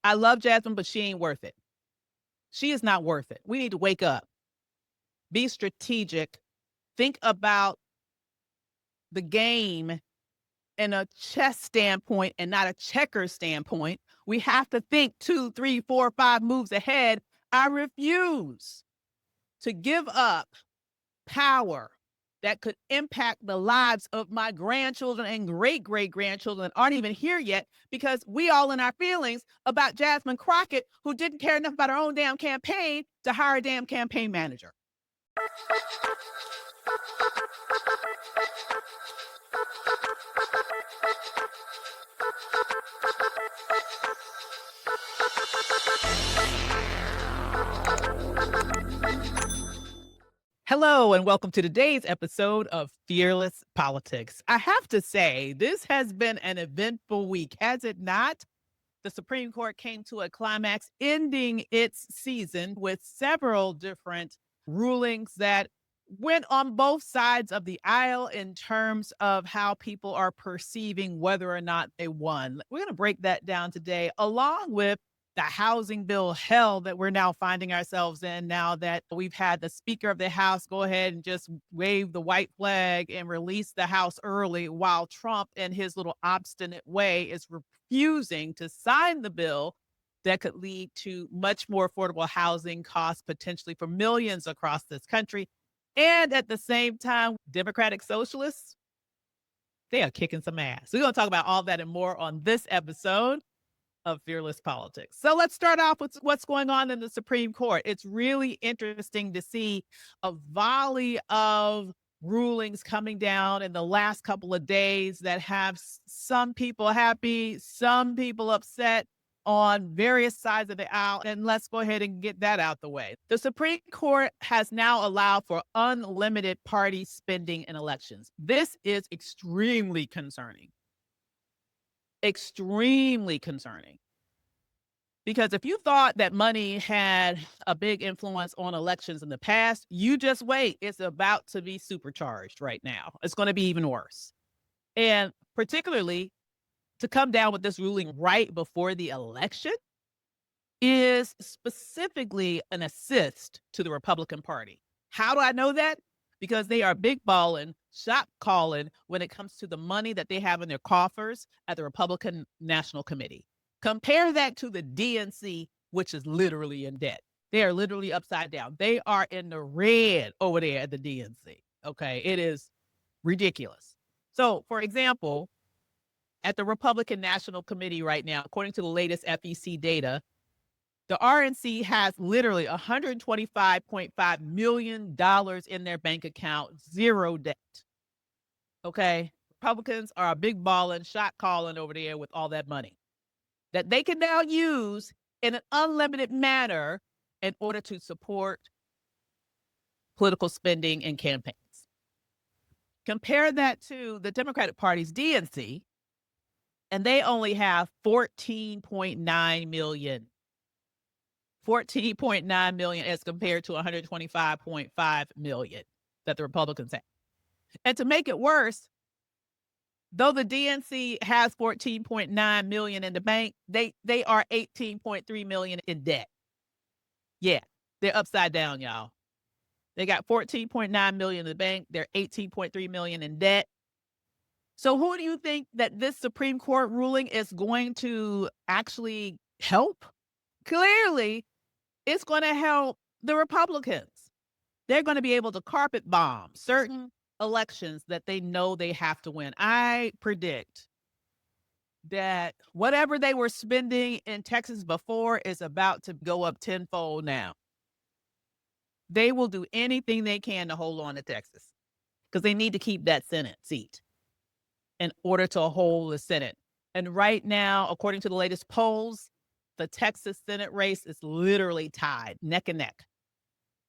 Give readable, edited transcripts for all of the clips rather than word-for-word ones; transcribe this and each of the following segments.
I love Jasmine, but she ain't worth it. She is not worth it. We need to wake up, be strategic, think about the game in a chess standpoint and not a checker standpoint. We have to think 2, 3, 4, 5 moves ahead. I refuse to give up power that could impact the lives of my grandchildren and great-great-grandchildren that aren't even here yet, because we all in our feelings about Jasmine Crockett, who didn't care enough about her own damn campaign to hire a damn campaign manager. Hello, and welcome to today's episode of Fearless Politics. I have to say, this has been an eventful week, has it not? The Supreme Court came to a climax, ending its season with several different rulings that went on both sides of the aisle in terms of how people are perceiving whether or not they won. We're going to break that down today, along with the housing bill hell that we're now finding ourselves in, now that we've had the Speaker of the House go ahead and just wave the white flag and release the House early, while Trump, in his little obstinate way, is refusing to sign the bill that could lead to much more affordable housing costs potentially for millions across this country. And at the same time, Democratic socialists, they are kicking some ass. We're going to talk about all that and more on this episode of Fearless Politics. So let's start off with what's going on in the Supreme Court. It's really interesting to see a volley of rulings coming down in the last couple of days that have some people happy, some people upset on various sides of the aisle. And let's go ahead and get that out the way. The Supreme Court has now allowed for unlimited party spending in elections. This is extremely concerning. Extremely concerning. Because if you thought that money had a big influence on elections in the past, you just wait. It's about to be supercharged right now. It's going to be even worse. And particularly to come down with this ruling right before the election is specifically an assist to the Republican Party. How do I know that? Because they are big balling, shot calling when it comes to the money that they have in their coffers at the Republican National Committee. Compare that to the DNC, which is literally in debt. They are literally upside down. They are in the red over there at the DNC. Okay, it is ridiculous. So, for example, at the Republican National Committee right now, according to the latest FEC data, the RNC has literally $125.5 million in their bank account, zero debt. Okay. Republicans are a big ballin', shot calling over there with all that money that they can now use in an unlimited manner in order to support political spending and campaigns. Compare that to the Democratic Party's DNC, and they only have 14.9 million. 14.9 million as compared to 125.5 million that the Republicans have. And to make it worse, though the DNC has 14.9 million in the bank, they are 18.3 million in debt. Yeah, they're upside down, y'all. They got 14.9 million in the bank. They're 18.3 million in debt. So who do you think that this Supreme Court ruling is going to actually help? Clearly, it's going to help the Republicans. They're going to be able to carpet bomb certain elections that they know they have to win. I predict that whatever they were spending in Texas before is about to go up tenfold now. They will do anything they can to hold on to Texas because they need to keep that Senate seat in order to hold the Senate. And right now, according to the latest polls, the Texas Senate race is literally tied neck and neck.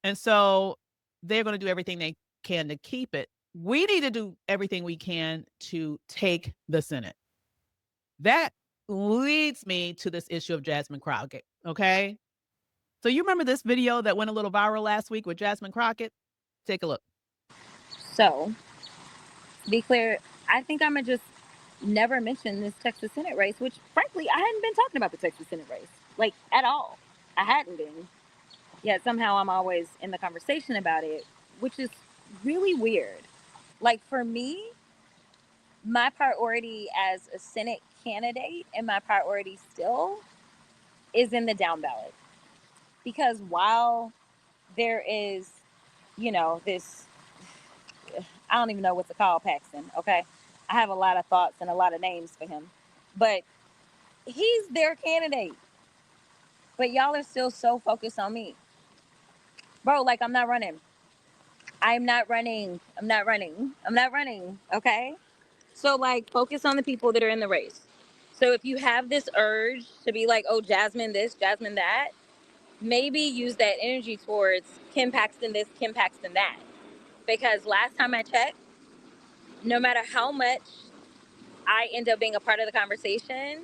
And so they're going to do everything they can to keep it. We need to do everything we can to take the Senate. That leads me to this issue of Jasmine Crockett. Okay. So you remember this video that went a little viral last week with Jasmine Crockett? Take a look. So, to be clear, I think I'm going to just never mentioned this Texas Senate race, which frankly, I hadn't been talking about the Texas Senate race, like at all. I hadn't been. Yet somehow I'm always in the conversation about it, which is really weird. Like for me, my priority as a Senate candidate and my priority still is in the down ballot. Because while there is, this, I don't even know what to call Paxton, okay? I have a lot of thoughts and a lot of names for him. But he's their candidate. But y'all are still so focused on me. Bro, like I'm not running. I'm not running. I'm not running. I'm not running. Okay? So like focus on the people that are in the race. So if you have this urge to be like, oh, Jasmine this, Jasmine that, maybe use that energy towards Kim Paxton this, Kim Paxton that. Because last time I checked, no matter how much I end up being a part of the conversation,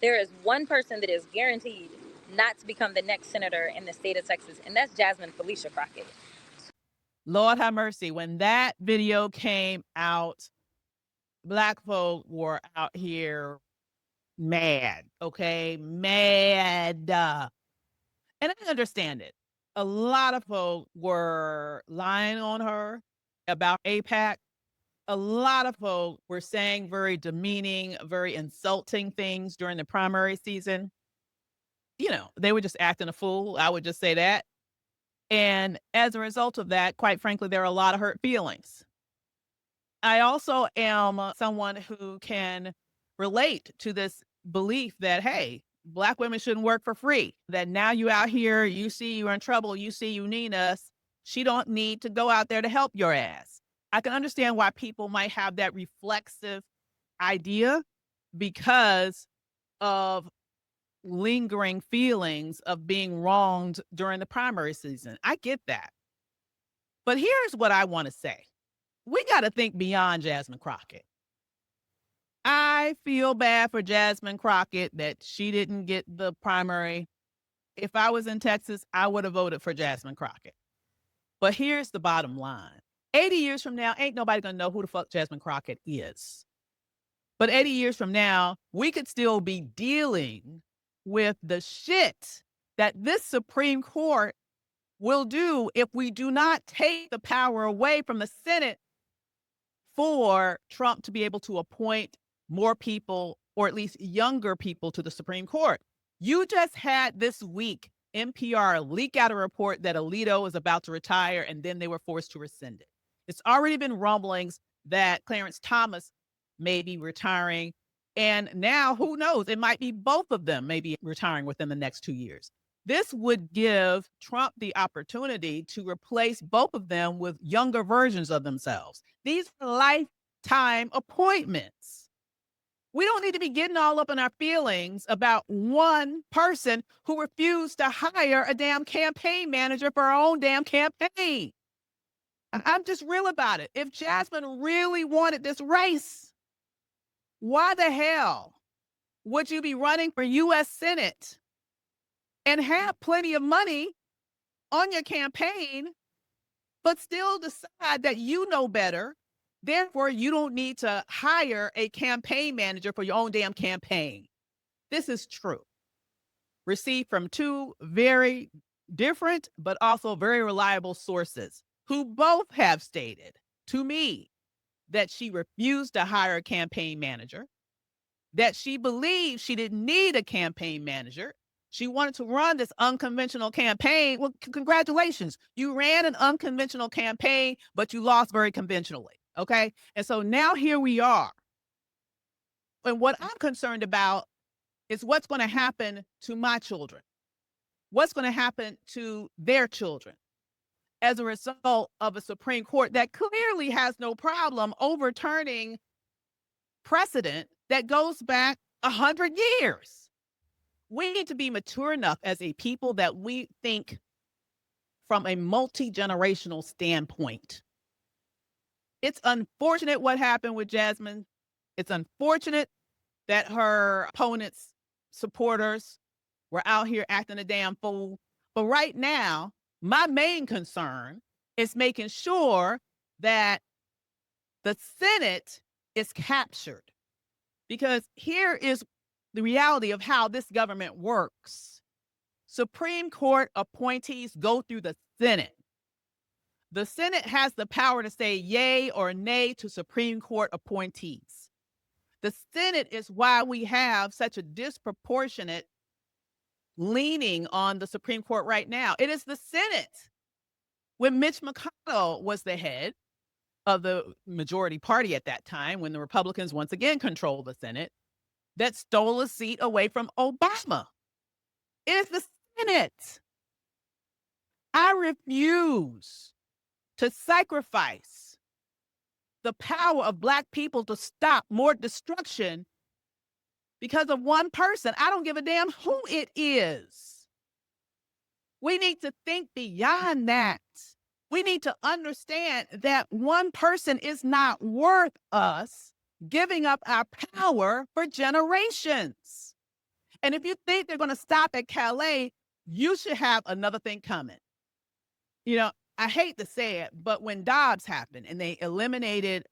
there is one person that is guaranteed not to become the next senator in the state of Texas, and that's Jasmine Felicia Crockett. Lord have mercy. When that video came out, Black folk were out here mad, okay? Mad. And I understand it. A lot of folk were lying on her about APAC. A lot of folk were saying very demeaning, very insulting things during the primary season. They were just acting a fool. I would just say that. And as a result of that, quite frankly, there are a lot of hurt feelings. I also am someone who can relate to this belief that, hey, Black women shouldn't work for free. That now you out here, you see you're in trouble, you see you need us. She don't need to go out there to help your ass. I can understand why people might have that reflexive idea because of lingering feelings of being wronged during the primary season. I get that. But here's what I want to say. We got to think beyond Jasmine Crockett. I feel bad for Jasmine Crockett that she didn't get the primary. If I was in Texas, I would have voted for Jasmine Crockett. But here's the bottom line. 80 years from now, ain't nobody going to know who the fuck Jasmine Crockett is. But 80 years from now, we could still be dealing with the shit that this Supreme Court will do if we do not take the power away from the Senate for Trump to be able to appoint more people, or at least younger people, to the Supreme Court. You just had this week NPR leak out a report that Alito is about to retire, and then they were forced to rescind it. It's already been rumblings that Clarence Thomas may be retiring. And now, who knows? It might be both of them may be retiring within the next 2 years. This would give Trump the opportunity to replace both of them with younger versions of themselves. These are lifetime appointments. We don't need to be getting all up in our feelings about one person who refused to hire a damn campaign manager for our own damn campaign. I'm just real about it. If Jasmine really wanted this race, why the hell would you be running for U.S. Senate and have plenty of money on your campaign, but still decide that you know better? Therefore, you don't need to hire a campaign manager for your own damn campaign. This is true. Received from two very different, but also very reliable sources who both have stated to me that she refused to hire a campaign manager, that she believed she didn't need a campaign manager. She wanted to run this unconventional campaign. Well, congratulations. You ran an unconventional campaign, but you lost very conventionally. Okay. And so now here we are. And what I'm concerned about is what's going to happen to my children. What's going to happen to their children as a result of a Supreme Court that clearly has no problem overturning precedent that goes back 100 years. We need to be mature enough as a people that we think from a multi-generational standpoint. It's unfortunate what happened with Jasmine. It's unfortunate that her opponents' supporters were out here acting a damn fool. But right now, my main concern is making sure that the Senate is captured. Because here is the reality of how this government works. Supreme Court appointees go through the Senate. The Senate has the power to say yay or nay to Supreme Court appointees. The Senate is why we have such a disproportionate leaning on the Supreme Court right now. It is the Senate. When Mitch McConnell was the head of the majority party at that time, when the Republicans once again controlled the Senate, that stole a seat away from Obama. It is the Senate. I refuse to sacrifice the power of Black people to stop more destruction because of one person. I don't give a damn who it is. We need to think beyond that. We need to understand that one person is not worth us giving up our power for generations. And if you think they're going to stop at Calais, you should have another thing coming. You know, I hate to say it, but when Dobbs happened and they eliminated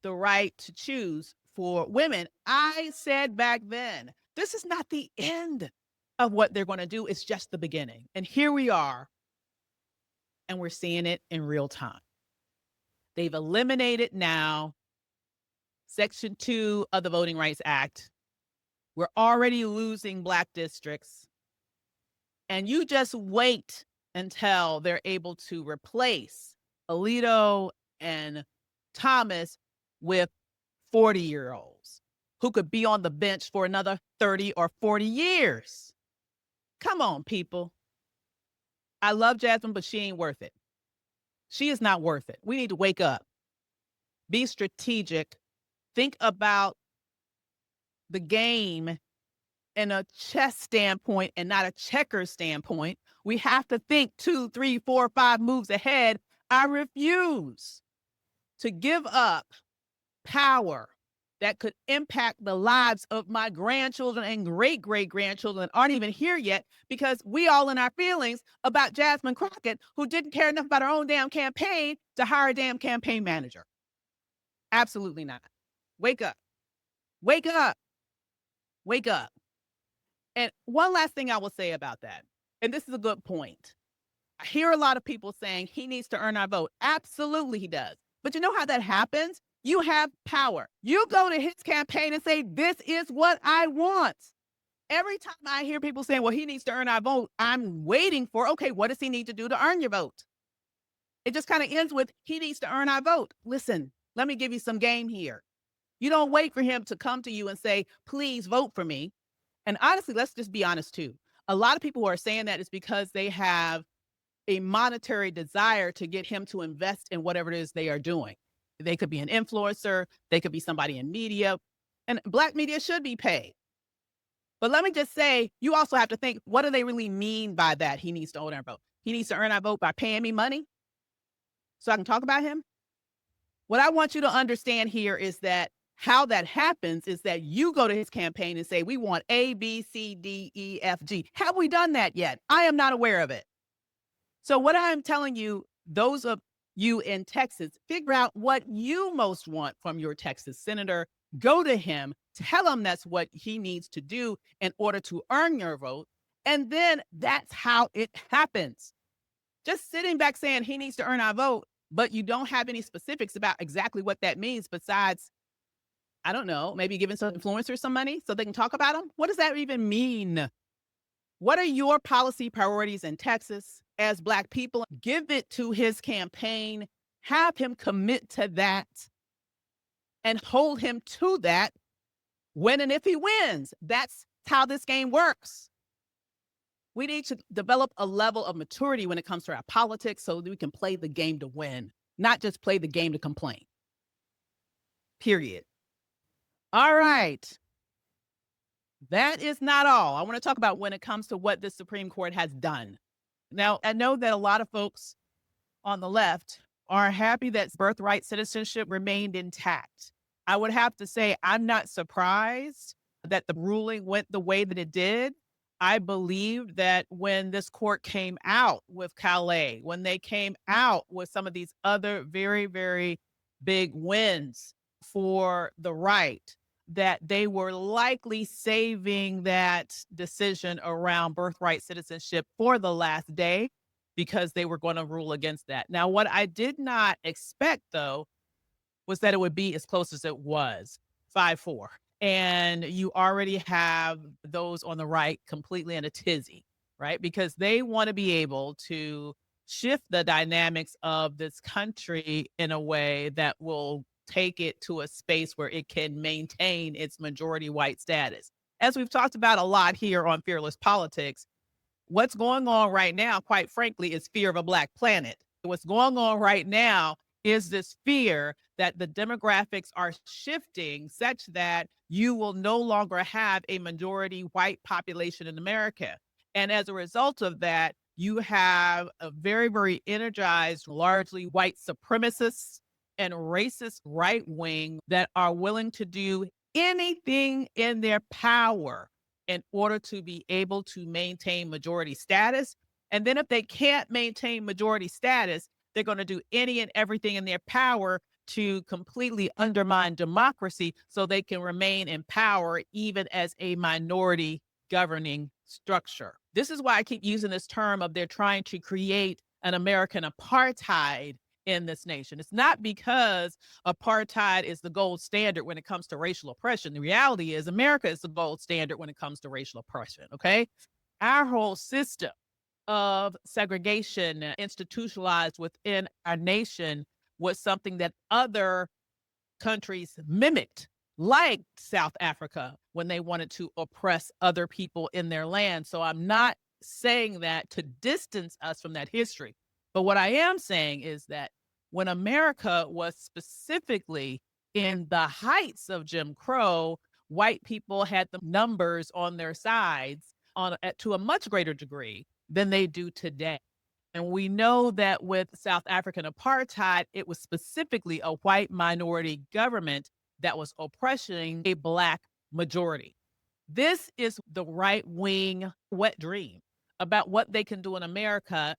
the right to choose for women, I said back then, this is not the end of what they're going to do. It's just the beginning. And here we are, and we're seeing it in real time. They've eliminated now Section 2 of the Voting Rights Act. We're already losing Black districts. And you just wait until they're able to replace Alito and Thomas with 40-year-olds who could be on the bench for another 30 or 40 years. Come on, people. I love Jasmine, but she ain't worth it. She is not worth it. We need to wake up. Be strategic. Think about the game in a chess standpoint and not a checker standpoint. We have to think 2, 3, 4, 5 moves ahead. I refuse to give up power that could impact the lives of my grandchildren and great-great-grandchildren that aren't even here yet, because we all in our feelings about Jasmine Crockett, who didn't care enough about her own damn campaign to hire a damn campaign manager. Absolutely not. Wake up. Wake up. Wake up. And one last thing I will say about that, and this is a good point. I hear a lot of people saying he needs to earn our vote. Absolutely he does. But you know how that happens? You have power. You go to his campaign and say, this is what I want. Every time I hear people saying, well, he needs to earn our vote, I'm waiting for, okay, what does he need to do to earn your vote? It just kind of ends with, he needs to earn our vote. Listen, let me give you some game here. You don't wait for him to come to you and say, please vote for me. And honestly, let's just be honest too. A lot of people who are saying that is because they have a monetary desire to get him to invest in whatever it is they are doing. They could be an influencer. They could be somebody in media. And Black media should be paid. But let me just say, you also have to think, what do they really mean by that? He needs to earn our vote. He needs to earn our vote by paying me money so I can talk about him. What I want you to understand here is that how that happens is that you go to his campaign and say, we want A, B, C, D, E, F, G. Have we done that yet? I am not aware of it. So what I'm telling you, those of you in Texas, figure out what you most want from your Texas senator. Go to him, tell him that's what he needs to do in order to earn your vote. And then that's how it happens. Just sitting back saying he needs to earn our vote, but you don't have any specifics about exactly what that means besides, I don't know, maybe giving some influencers some money so they can talk about them. What does that even mean? What are your policy priorities in Texas as Black people? Give it to his campaign, have him commit to that, and hold him to that when and if he wins. That's how this game works. We need to develop a level of maturity when it comes to our politics so that we can play the game to win, not just play the game to complain. Period. All right. That is not all. I want to talk about when it comes to what the Supreme Court has done. Now, I know that a lot of folks on the left are happy that birthright citizenship remained intact. I would have to say I'm not surprised that the ruling went the way that it did. I believe that when this court came out with Calais, when they came out with some of these other very, very big wins for the right, that they were likely saving that decision around birthright citizenship for the last day because they were going to rule against that. Now, what I did not expect, though, was that it would be as close as it was, 5-4. And you already have those on the right completely in a tizzy, right? Because they want to be able to shift the dynamics of this country in a way that will take it to a space where it can maintain its majority white status. As we've talked about a lot here on Fearless Politics, what's going on right now, quite frankly, is fear of a black planet. What's going on right now is this fear that the demographics are shifting such that you will no longer have a majority white population in America. And as a result of that, you have a very, very energized, largely white supremacists and racist right wing that are willing to do anything in their power in order to be able to maintain majority status. And then if they can't maintain majority status, they're going to do any and everything in their power to completely undermine democracy so they can remain in power even as a minority governing structure. This is why I keep using this term of they're trying to create an American apartheid in this nation. It's not because apartheid is the gold standard when it comes to racial oppression. The reality is America is the gold standard when it comes to racial oppression, okay? Our whole system of segregation institutionalized within our nation was something that other countries mimicked, like South Africa, when they wanted to oppress other people in their land. So I'm not saying that to distance us from that history. But what I am saying is that when America was specifically in the heights of Jim Crow, white people had the numbers on their sides to a much greater degree than they do today. And we know that with South African apartheid, it was specifically a white minority government that was oppressing a black majority. This is the right wing wet dream about what they can do in America,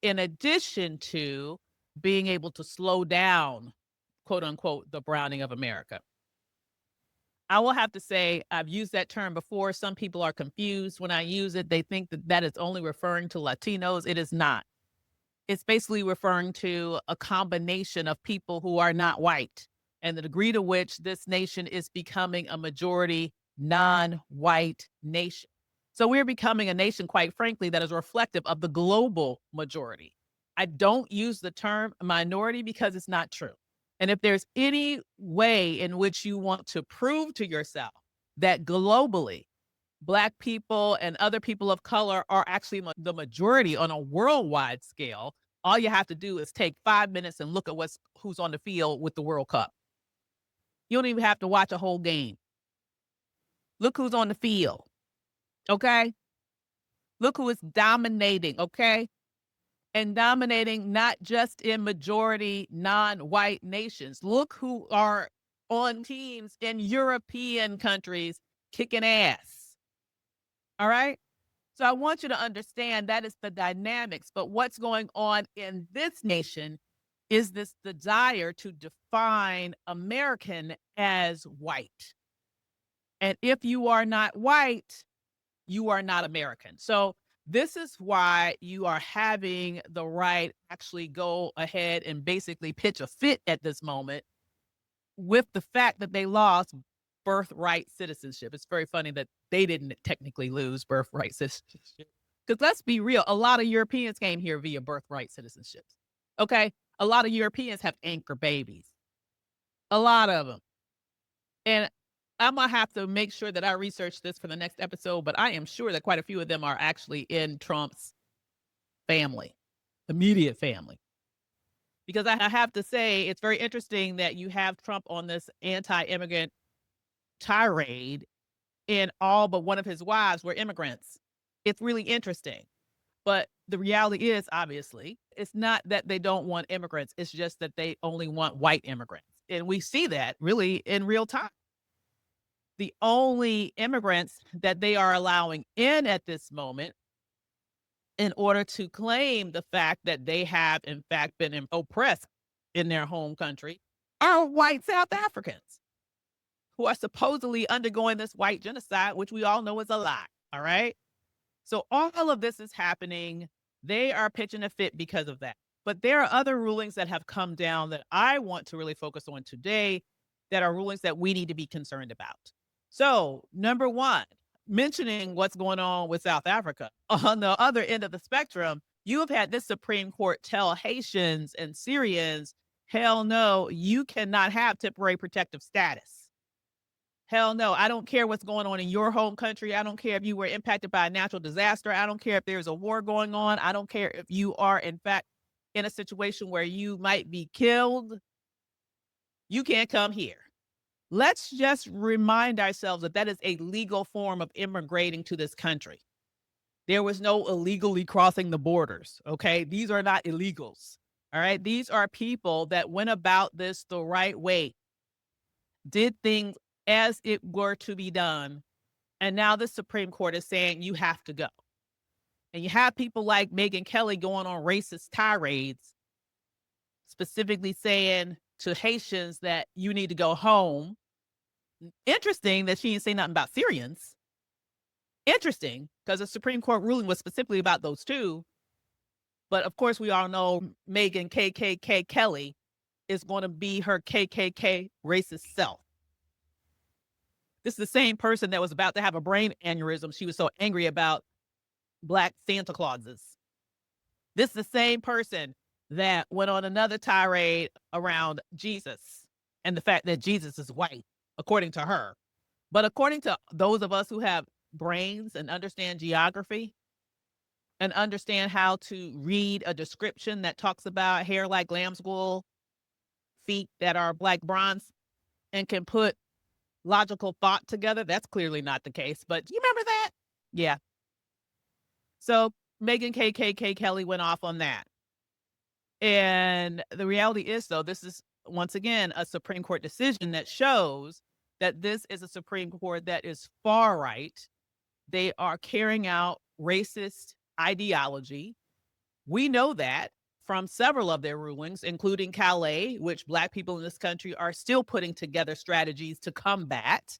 in addition to being able to slow down, quote unquote, the browning of America. I will have to say, I've used that term before. Some people are confused when I use it. They think that that is only referring to Latinos. It is not. It's basically referring to a combination of people who are not white and the degree to which this nation is becoming a majority non-white nation. So we're becoming a nation, quite frankly, that is reflective of the global majority. I don't use the term minority because it's not true. And if there's any way in which you want to prove to yourself that globally Black people and other people of color are actually the majority on a worldwide scale, all you have to do is take 5 minutes and look at who's on the field with the World Cup. You don't even have to watch a whole game. Look who's on the field, okay? Look who is dominating, okay? And dominating not just in majority non-white nations. Look who are on teams in European countries kicking ass. All right? So I want you to understand that is the dynamics. But what's going on in this nation is this desire to define American as white. And if you are not white, you are not American. So this is why you are having the right actually go ahead and basically pitch a fit at this moment with the fact that they lost birthright citizenship. It's very funny that they didn't technically lose birthright citizenship. Because let's be real, a lot of Europeans came here via birthright citizenship. Okay? A lot of Europeans have anchor babies. A lot of them. And I'm going to have to make sure that I research this for the next episode, but I am sure that quite a few of them are actually in Trump's family, immediate family. Because I have to say, it's very interesting that you have Trump on this anti-immigrant tirade, and all but one of his wives were immigrants. It's really interesting. But the reality is, obviously, it's not that they don't want immigrants. It's just that they only want white immigrants. And we see that really in real time. The only immigrants that they are allowing in at this moment in order to claim the fact that they have, in fact, been oppressed in their home country are white South Africans. who are supposedly undergoing this white genocide, which we all know is a lie. All right. So all of this is happening. They are pitching a fit because of that. But there are other rulings that have come down that I want to really focus on today that are rulings that we need to be concerned about. So, number one, mentioning what's going on with South Africa. On the other end of the spectrum, you have had this Supreme Court tell Haitians and Syrians, hell no, you cannot have temporary protective status. Hell no. I don't care what's going on in your home country. I don't care if you were impacted by a natural disaster. I don't care if there's a war going on. I don't care if you are, in fact, in a situation where you might be killed. You can't come here. Let's just remind ourselves that that is a legal form of immigrating to this country. There was no illegally crossing the borders. Okay. These are not illegals. All right. These are people that went about this the right way, did things as it were to be done. And now the Supreme Court is saying you have to go. And you have people like Megyn Kelly going on racist tirades, specifically saying to Haitians that you need to go home. Interesting that she didn't say nothing about Syrians. Interesting, because the Supreme Court ruling was specifically about those two. But of course, we all know Megyn KKK Kelly is going to be her KKK racist self. This is the same person that was about to have a brain aneurysm. She was so angry about Black Santa Clauses. This is the same person that went on another tirade around Jesus and the fact that Jesus is white, according to her. But according to those of us who have brains and understand geography and understand how to read a description that talks about hair like lamb's wool, feet that are black bronze, and can put logical thought together, that's clearly not the case. But you remember that? Yeah. So Megyn KKK Kelly went off on that. And the reality is, though, this is once again a Supreme Court decision that shows that this is a Supreme Court that is far right. They are carrying out racist ideology. We know that from several of their rulings, including Calais, which Black people in this country are still putting together strategies to combat.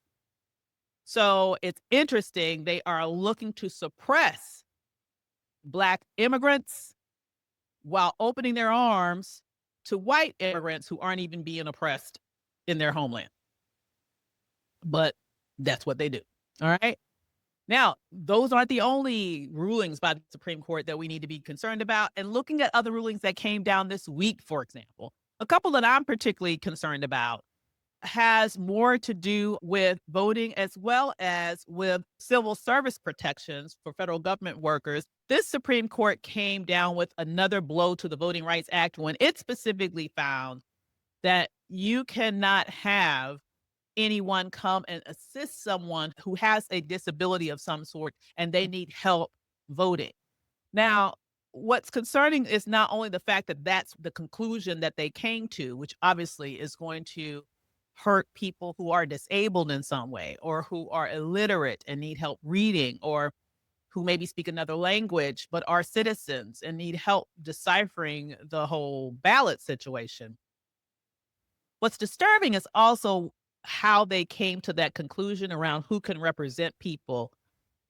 So it's interesting. They are looking to suppress Black immigrants while opening their arms to white immigrants who aren't even being oppressed in their homeland. But that's what they do. All right. Now, those aren't the only rulings by the Supreme Court that we need to be concerned about. And looking at other rulings that came down this week, for example, a couple that I'm particularly concerned about has more to do with voting as well as with civil service protections for federal government workers. This Supreme Court came down with another blow to the Voting Rights Act when it specifically found that you cannot have anyone come and assist someone who has a disability of some sort and they need help voting. Now, what's concerning is not only the fact that that's the conclusion that they came to, which obviously is going to hurt people who are disabled in some way or who are illiterate and need help reading or who maybe speak another language but are citizens and need help deciphering the whole ballot situation. What's disturbing is also how they came to that conclusion around who can represent people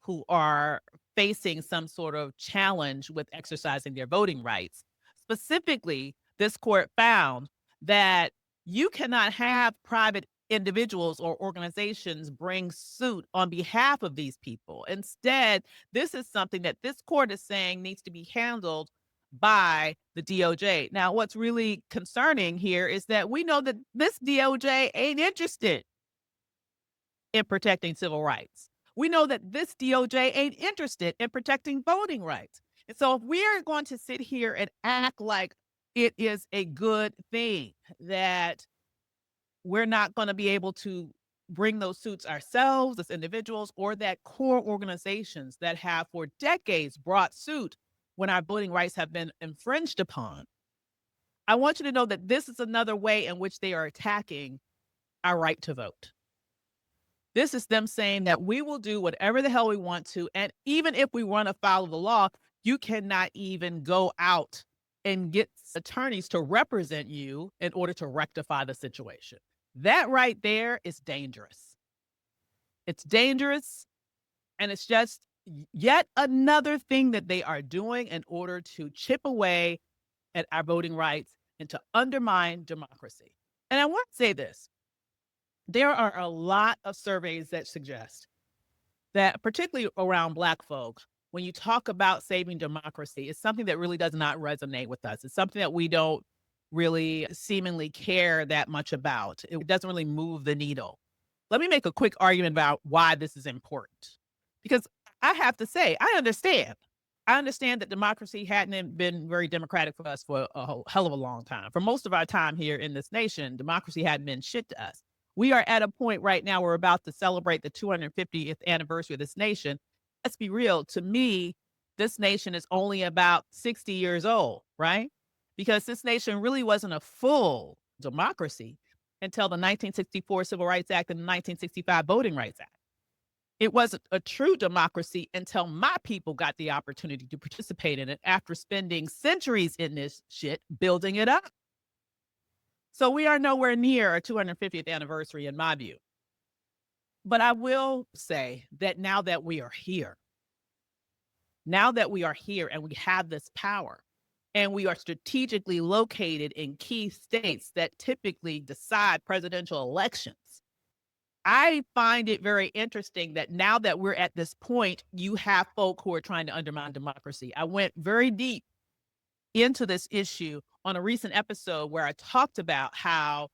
who are facing some sort of challenge with exercising their voting rights. Specifically, this court found that you cannot have private individuals or organizations bring suit on behalf of these people. Instead, this is something that this court is saying needs to be handled by the DOJ. Now, what's really concerning here is that we know that this DOJ ain't interested in protecting civil rights. We know that this DOJ ain't interested in protecting voting rights. And so if we are going to sit here and act like it is a good thing that we're not going to be able to bring those suits ourselves as individuals, or that core organizations that have for decades brought suit when our voting rights have been infringed upon, I want you to know that this is another way in which they are attacking our right to vote. This is them saying that we will do whatever the hell we want to. And even if we run afoul of the law, you cannot even go out and get attorneys to represent you in order to rectify the situation. That right there is dangerous. It's dangerous, and it's just yet another thing that they are doing in order to chip away at our voting rights and to undermine democracy. And I want to say this, there are a lot of surveys that suggest that, particularly around Black folks, when you talk about saving democracy, it's something that really does not resonate with us. It's something that we don't really seemingly care that much about. It doesn't really move the needle. Let me make a quick argument about why this is important. Because I have to say, I understand. I understand that democracy hadn't been very democratic for us for a whole hell of a long time. For most of our time here in this nation, democracy hadn't been shit to us. We are at a point right now, we're about to celebrate the 250th anniversary of this nation. Let's be real. To me, this nation is only about 60 years old, right? Because this nation really wasn't a full democracy until the 1964 Civil Rights Act and the 1965 Voting Rights Act. It wasn't a true democracy until my people got the opportunity to participate in it after spending centuries in this shit building it up. So we are nowhere near our 250th anniversary in my view. But I will say that now that we are here and we have this power and we are strategically located in key states that typically decide presidential elections, I find it very interesting that now that we're at this point, you have folk who are trying to undermine democracy. I went very deep into this issue on a recent episode where I talked about how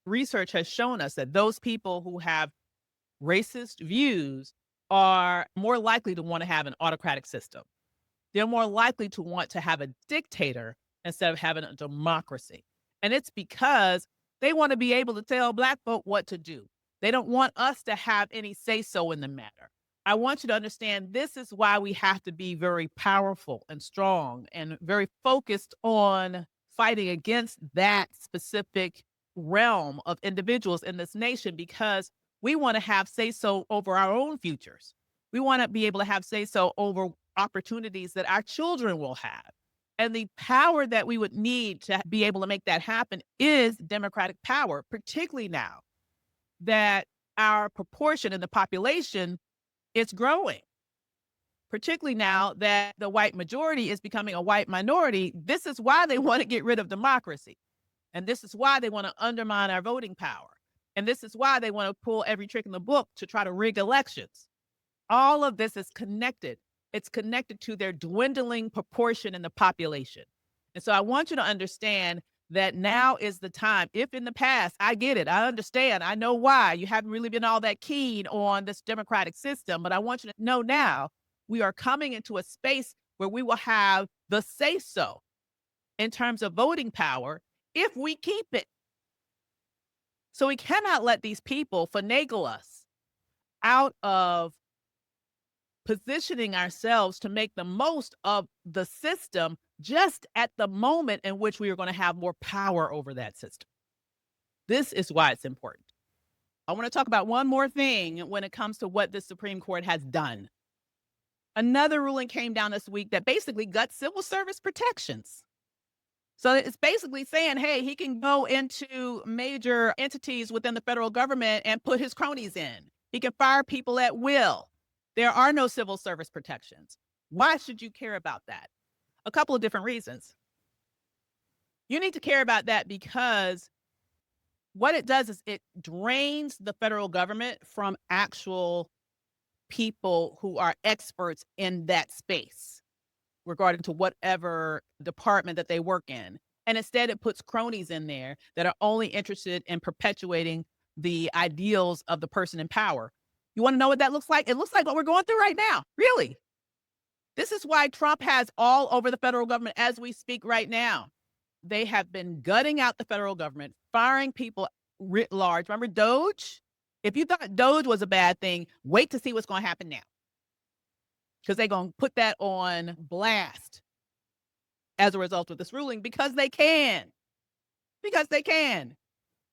research has shown us that those people who have racist views are more likely to want to have an autocratic system. They're more likely to want to have a dictator instead of having a democracy. And it's because they want to be able to tell Black folk what to do. They don't want us to have any say so in the matter. I want you to understand this is why we have to be very powerful and strong and very focused on fighting against that specific realm of individuals in this nation, because we want to have say so over our own futures. We want to be able to have say so over opportunities that our children will have. And the power that we would need to be able to make that happen is democratic power, particularly now that our proportion in the population is growing. Particularly now that the white majority is becoming a white minority. This is why they want to get rid of democracy. And this is why they want to undermine our voting power. And this is why they want to pull every trick in the book to try to rig elections. All of this is connected. It's connected to their dwindling proportion in the population. And so I want you to understand that now is the time. If in the past, I get it, I understand, I know why you haven't really been all that keen on this democratic system, but I want you to know now we are coming into a space where we will have the say so in terms of voting power if we keep it. So we cannot let these people finagle us out of positioning ourselves to make the most of the system just at the moment in which we are going to have more power over that system. This is why it's important. I want to talk about one more thing when it comes to what the Supreme Court has done. Another ruling came down this week that basically guts civil service protections. So it's basically saying, hey, he can go into major entities within the federal government and put his cronies in. He can fire people at will. There are no civil service protections. Why should you care about that? A couple of different reasons. You need to care about that because what it does is it drains the federal government from actual people who are experts in that space regarding to whatever department that they work in. And instead it puts cronies in there that are only interested in perpetuating the ideals of the person in power. You want to know what that looks like? It looks like what we're going through right now. Really. This is why Trump has all over the federal government as we speak right now. They have been gutting out the federal government, firing people writ large. Remember Doge? If you thought Doge was a bad thing, wait to see what's going to happen now. Because they're going to put that on blast as a result of this ruling because they can. Because they can.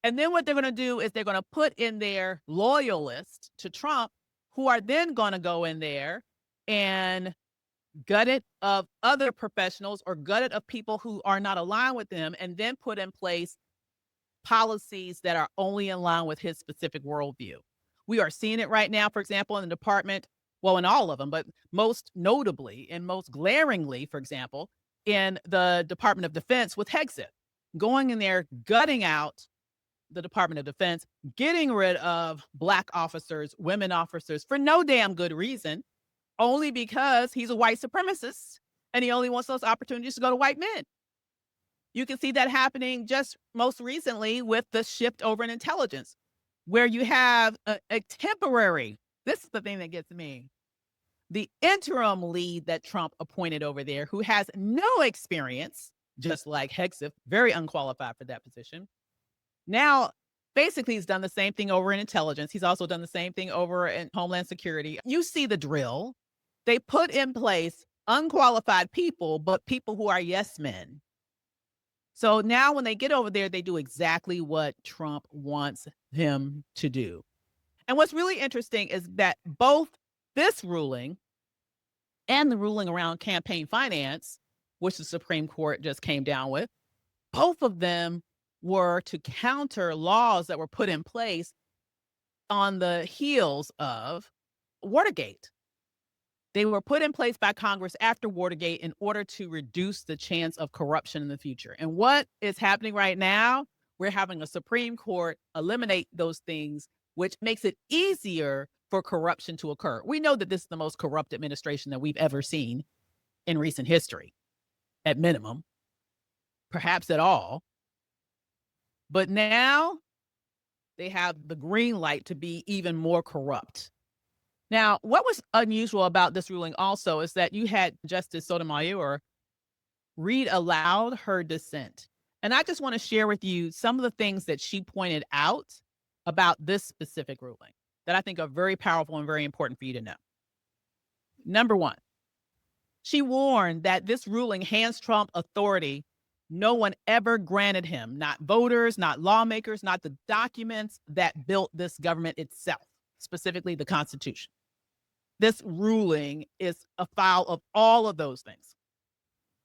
And then what they're going to do is they're going to put in their loyalists to Trump, who are then going to go in there and gut it of other professionals or gut it of people who are not aligned with them, and then put in place policies that are only in line with his specific worldview. We are seeing it right now, for example, in the department, well, in all of them, but most notably and most glaringly, for example, in the Department of Defense with Hexit, going in there, gutting out the Department of Defense, getting rid of Black officers, women officers for no damn good reason, only because he's a white supremacist and he only wants those opportunities to go to white men. You can see that happening just most recently with the shift over in intelligence, where you have a temporary, this is the thing that gets me, the interim lead that Trump appointed over there, who has no experience, just like Hegseth, very unqualified for that position. Now, basically, he's done the same thing over in intelligence. He's also done the same thing over in Homeland Security. You see the drill. They put in place unqualified people, but people who are yes men. So now when they get over there, they do exactly what Trump wants him to do. And what's really interesting is that both this ruling and the ruling around campaign finance, which the Supreme Court just came down with, both of them were to counter laws that were put in place on the heels of Watergate. They were put in place by Congress after Watergate in order to reduce the chance of corruption in the future. And what is happening right now, we're having a Supreme Court eliminate those things, which makes it easier for corruption to occur. We know that this is the most corrupt administration that we've ever seen in recent history, at minimum, perhaps at all. But now they have the green light to be even more corrupt. Now, what was unusual about this ruling also is that you had Justice Sotomayor read aloud her dissent. And I just want to share with you some of the things that she pointed out about this specific ruling that I think are very powerful and very important for you to know. Number one, she warned that this ruling hands Trump authority no one ever granted him, not voters, not lawmakers, not the documents that built this government itself, specifically the Constitution. This ruling is a foul of all of those things.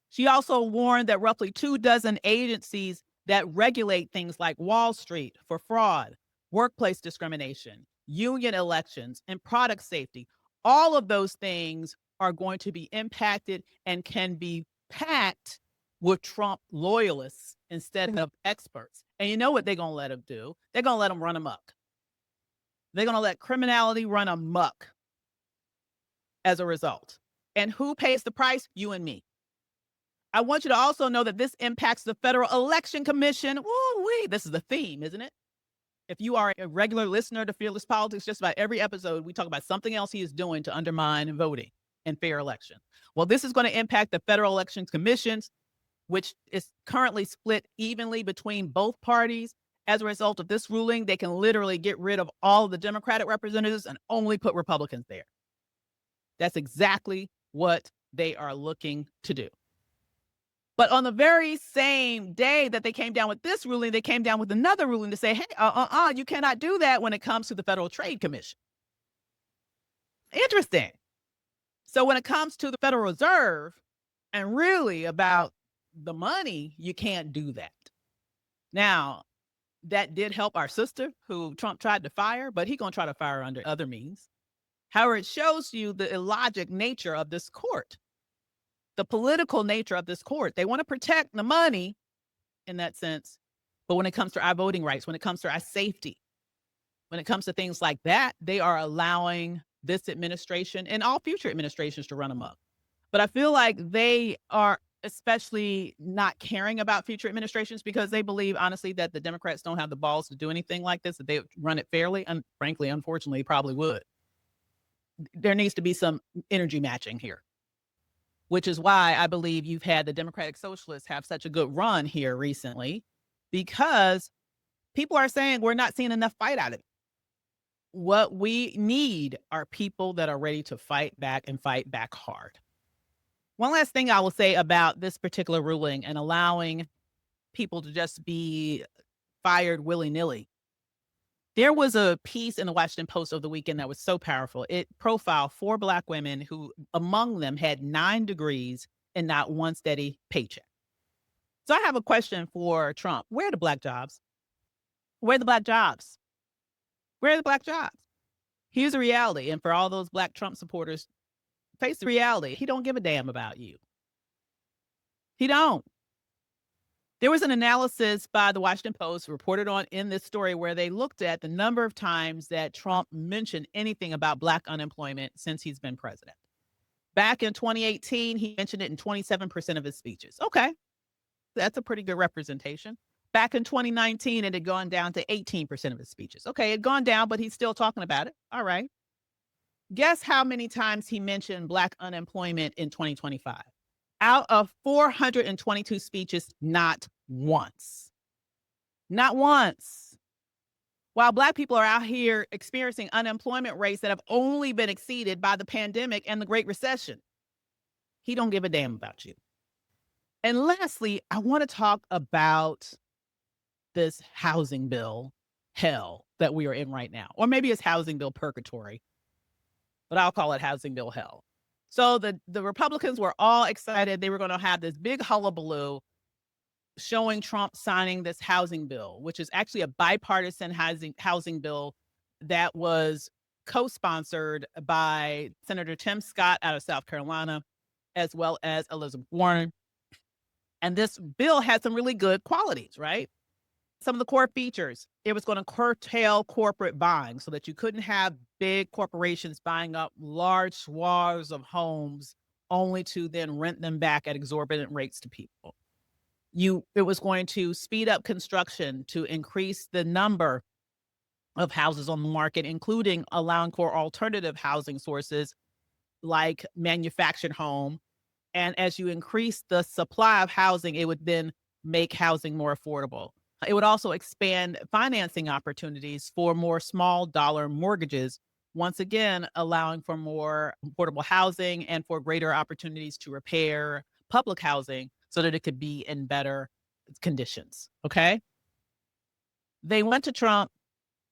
She also warned that roughly 24 agencies that regulate things like Wall Street for fraud, workplace discrimination, union elections, and product safety, all of those things are going to be impacted and can be packed with Trump loyalists instead of experts. And you know what they're going to let him do? They're going to let him run amok. They're going to let criminality run amok as a result. And who pays the price? You and me. I want you to also know that this impacts the Federal Election Commission. Woo-wee. This is the theme, isn't it? If you are a regular listener to Fearless Politics, just about every episode, we talk about something else he is doing to undermine voting and fair election. Well, this is going to impact the Federal Election Commissions, which is currently split evenly between both parties. As a result of this ruling, they can literally get rid of all of the Democratic representatives and only put Republicans there. That's exactly what they are looking to do. But on the very same day that they came down with this ruling, they came down with another ruling to say, hey, you cannot do that when it comes to the Federal Trade Commission. Interesting. So when it comes to the Federal Reserve and really about the money, you can't do that. Now, that did help our sister who Trump tried to fire, but he's going to try to fire her under other means. However, it shows you the illogic nature of this court, the political nature of this court. They want to protect the money in that sense. But when it comes to our voting rights, when it comes to our safety, when it comes to things like that, they are allowing this administration and all future administrations to run amok. But I feel like they are especially not caring about future administrations because they believe, honestly, that the Democrats don't have the balls to do anything like this, that they run it fairly. And frankly, unfortunately, probably would. There needs to be some energy matching here, which is why I believe you've had the Democratic Socialists have such a good run here recently, because people are saying we're not seeing enough fight out of it. What we need are people that are ready to fight back and fight back hard. One last thing I will say about this particular ruling and allowing people to just be fired willy-nilly. There was a piece in the Washington Post over the weekend that was so powerful. It profiled 4 Black women who, among them, had 9 degrees and not one steady paycheck. So I have a question for Trump. Where are the Black jobs? Where are the black jobs? Where are the black jobs? Here's the reality. And for all those black Trump supporters, face the reality. He don't give a damn about you. He don't. There was an analysis by the Washington Post reported on in this story where they looked at the number of times that Trump mentioned anything about black unemployment since he's been president. Back in 2018, he mentioned it in 27% of his speeches. Okay, that's a pretty good representation. Back in 2019, it had gone down to 18% of his speeches. Okay, it had gone down, but he's still talking about it. All right. Guess how many times he mentioned black unemployment in 2025? Out of 422 speeches, not once. Not once. While black people are out here experiencing unemployment rates that have only been exceeded by the pandemic and the Great Recession, he don't give a damn about you. And lastly, I want to talk about this housing bill hell that we are in right now. Or maybe it's housing bill purgatory, but I'll call it housing bill hell. So the Republicans were all excited. They were going to have this big hullabaloo showing Trump signing this housing bill, which is actually a bipartisan housing bill that was co-sponsored by Senator Tim Scott out of South Carolina, as well as Elizabeth Warren. And this bill had some really good qualities, right? Some of the core features, it was going to curtail corporate buying so that you couldn't have big corporations buying up large swaths of homes only to then rent them back at exorbitant rates to people. It was going to speed up construction to increase the number of houses on the market, including allowing for alternative housing sources like manufactured home. And as you increase the supply of housing, it would then make housing more affordable. It would also expand financing opportunities for more small dollar mortgages, once again, allowing for more affordable housing and for greater opportunities to repair public housing so that it could be in better conditions. Okay. They went to Trump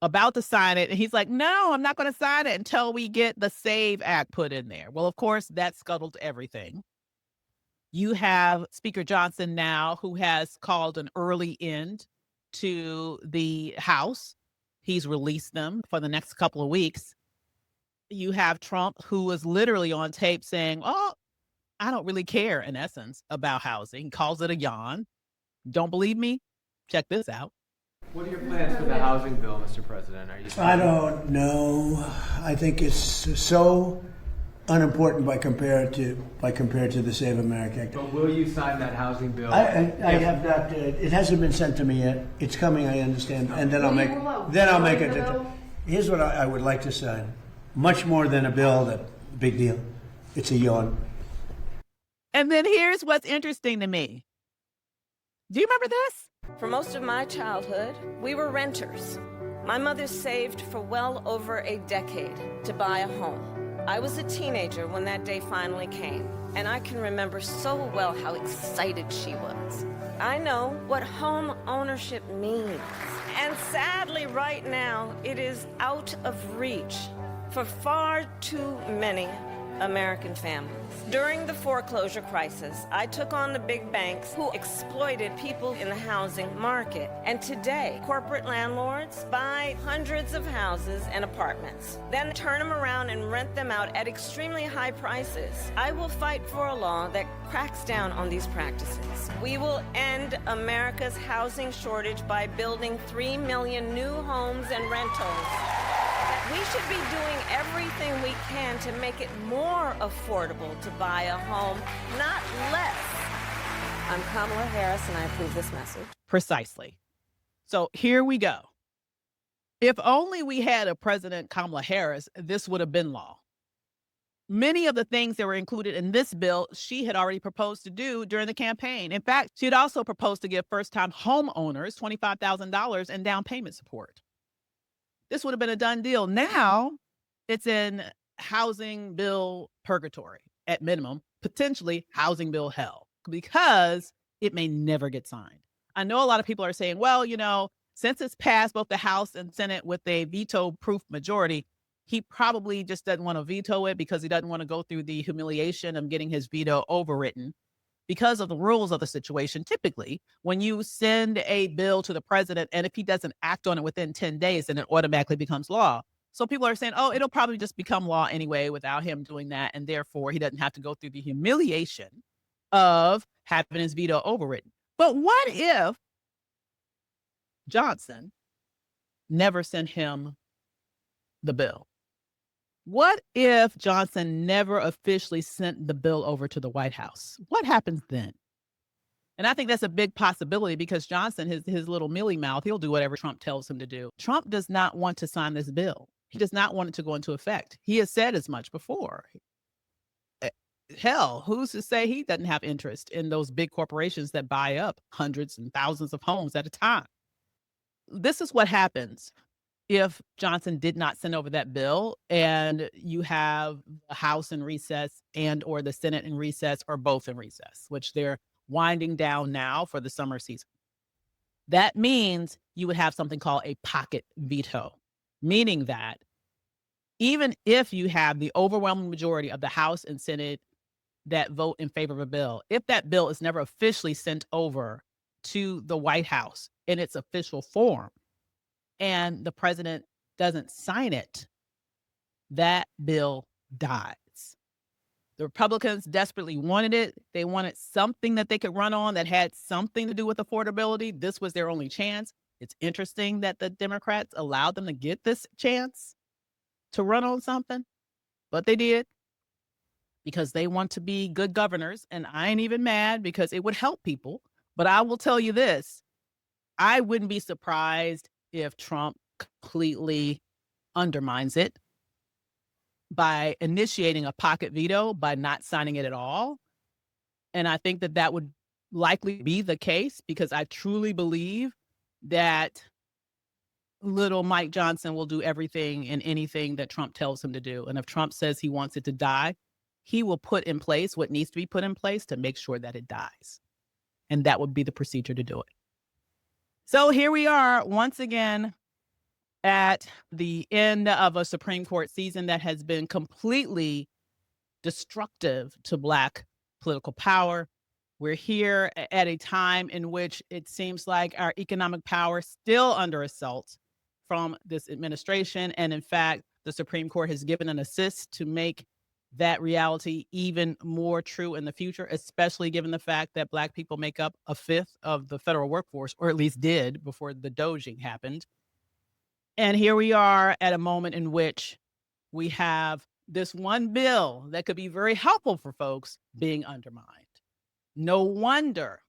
about to sign it, and he's like, no, I'm not going to sign it until we get the SAVE Act put in there. Well, of course, that scuttled everything. You have Speaker Johnson now, who has called an early end to the House. He's released them for the next couple of weeks. You have Trump, who was literally on tape saying, oh, I don't really care, in essence, about housing. He calls it a yawn. Don't believe me? Check this out. What are your plans for the housing bill, Mr. President? I don't know. I think it's so unimportant by compared to the Save America Act. But will you sign that housing bill? I have not. It hasn't been sent to me yet. It's coming. I understand, and then I'll make it. Here's what I would like to sign. Much more than a bill. That big deal. It's a yawn. And then here's what's interesting to me. Do you remember this? For most of my childhood, we were renters. My mother saved for well over a decade to buy a home. I was a teenager when that day finally came, and I can remember so well how excited she was. I know what home ownership means. And sadly, right now, it is out of reach for far too many American families. During the foreclosure crisis, I took on the big banks who exploited people in the housing market. And today, corporate landlords buy hundreds of houses and apartments, then turn them around and rent them out at extremely high prices. I will fight for a law that cracks down on these practices. We will end America's housing shortage by building 3 million new homes and rentals. We should be doing everything we can to make it more affordable to buy a home, not less. I'm Kamala Harris, and I approve this message. Precisely. So here we go. If only we had a President Kamala Harris, this would have been law. Many of the things that were included in this bill, she had already proposed to do during the campaign. In fact, she had also proposed to give first-time homeowners $25,000 in down payment support. This would have been a done deal. Now it's in housing bill purgatory at minimum, potentially housing bill hell, because it may never get signed. I know a lot of people are saying, well, since it's passed both the House and Senate with a veto-proof majority, he probably just doesn't want to veto it because he doesn't want to go through the humiliation of getting his veto overwritten. because of the rules of the situation. Typically, when you send a bill to the president and if he doesn't act on it within 10 days, then it automatically becomes law. So people are saying, oh, it'll probably just become law anyway without him doing that. And therefore, he doesn't have to go through the humiliation of having his veto overridden. But what if Johnson never sent him the bill? What if Johnson never officially sent the bill over to the White House? What happens then? And I think that's a big possibility because Johnson, his little mealy mouth, he'll do whatever Trump tells him to do. Trump does not want to sign this bill. He does not want it to go into effect. He has said as much before. Hell, who's to say he doesn't have interest in those big corporations that buy up hundreds and thousands of homes at a time? This is what happens if Johnson did not send over that bill and you have the House in recess and or the Senate in recess or both in recess, which they're winding down now for the summer season. That means you would have something called a pocket veto, meaning that even if you have the overwhelming majority of the House and Senate that vote in favor of a bill, if that bill is never officially sent over to the White House in its official form, and the president doesn't sign it, that bill dies. The Republicans desperately wanted it. They wanted something that they could run on that had something to do with affordability. This was their only chance. It's interesting that the Democrats allowed them to get this chance to run on something, but they did because they want to be good governors. And I ain't even mad because it would help people. But I will tell you this, I wouldn't be surprised if Trump completely undermines it by initiating a pocket veto, by not signing it at all. And I think that that would likely be the case because I truly believe that little Mike Johnson will do everything and anything that Trump tells him to do. And if Trump says he wants it to die, he will put in place what needs to be put in place to make sure that it dies. And that would be the procedure to do it. So here we are once again at the end of a Supreme Court season that has been completely destructive to Black political power. We're here at a time in which it seems like our economic power is still under assault from this administration. And in fact, the Supreme Court has given an assist to make that reality even more true in the future, especially given the fact that Black people make up a fifth of the federal workforce, or at least did before the doging happened. And here we are at a moment in which we have this one bill that could be very helpful for folks being undermined. No wonder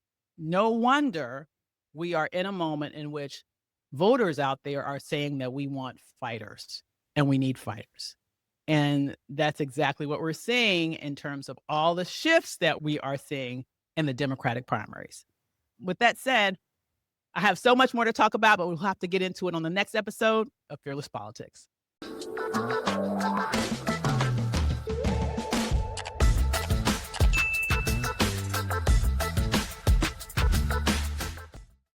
we are in a moment in which voters out there are saying that we want fighters and we need fighters. And that's exactly what we're seeing in terms of all the shifts that we are seeing in the Democratic primaries. With that said, I have so much more to talk about, but we'll have to get into it on the next episode of Fearless Politics.